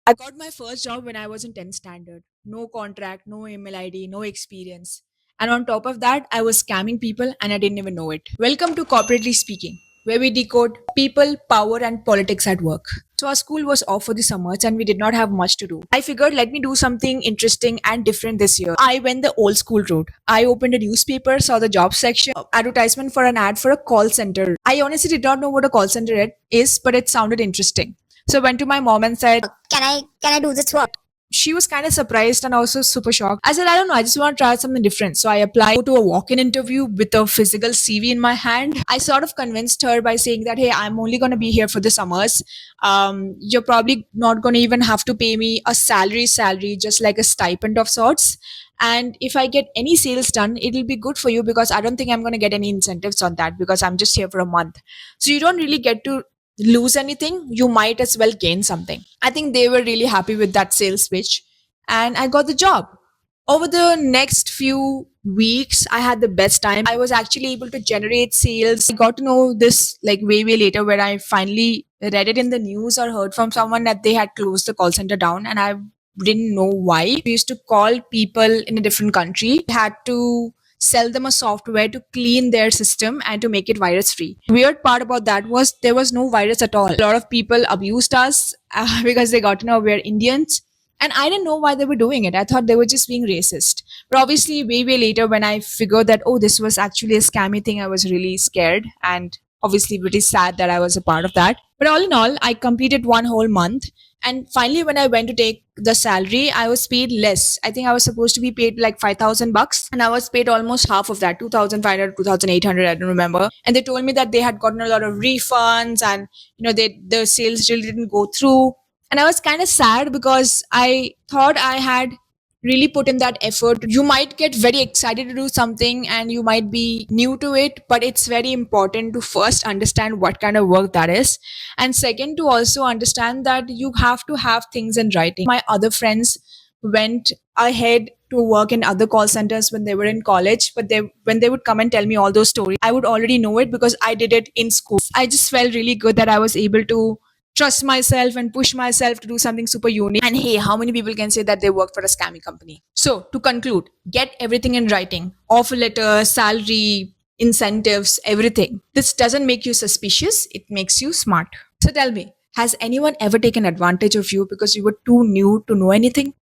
I got my first job when I was in 10th standard. No contract, no email ID, no experience. And on top of that, I was scamming people and I didn't even know it. Welcome to Corporately Speaking, where we decode people, power, and politics at work. So, our school was off for the summers and we did not have much to do. I figured, let me do something interesting and different this year. I went the old school route. I opened a newspaper, saw the job section, advertisement for an ad for a call center. I honestly did not know what a call center is, but it sounded interesting. So I went to my mom and said, Can I do this work? she was kind of surprised and also super shocked. I said, I don't know, I just want to try something different. So I applied to a walk in interview with a physical CV in my hand. I sort of convinced her by saying that, hey, I'm only going to be here for the summers. You're probably not going to even have to pay me a salary, just like a stipend of sorts. And if I get any sales done, it'll be good for you because I don't think I'm going to get any incentives on that because I'm just here for a month. So you don't really get to lose anything, you might as well gain something. I think they were really happy with that sales pitch and I got the job. Over the next few weeks, I had the best time. I was actually able to generate sales. I got to know this like way later where I finally read it in the news or heard from someone that they had closed the call center down and I didn't know why. We used to call people in a different country. We had to sell them a software to clean their system and to make it virus free. Weird part about that was there was no virus at all. A lot of people abused us because they got to know we're Indians. And I didn't know why they were doing it. I thought they were just being racist. But obviously, way later, when I figured that, oh, this was actually a scammy thing, I was really scared and obviously pretty sad that I was a part of that. But all in all, I completed one whole month. And finally, when I went to take the salary, I was paid less. I think I was supposed to be paid like 5,000 bucks, and I was paid almost half of that, 2,500, 2,800. I don't remember. And they told me that they had gotten a lot of refunds, and the sales really didn't go through. And I was kind of sad because I thought I had really put in that effort. You might get very excited to do something and you might be new to it, but it's very important to first understand what kind of work that is. And second, to also understand that you have to have things in writing. My other friends went ahead to work in other call centers when they were in college, but when they would come and tell me all those stories, I would already know it because I did it in school. I just felt really good that I was able to trust myself and push myself to do something super unique. And hey, how many people can say that they work for a scammy company? So to conclude, get everything in writing: offer letter, salary, incentives, everything. This doesn't make you suspicious, it makes you smart. So tell me, has anyone ever taken advantage of you because you were too new to know anything?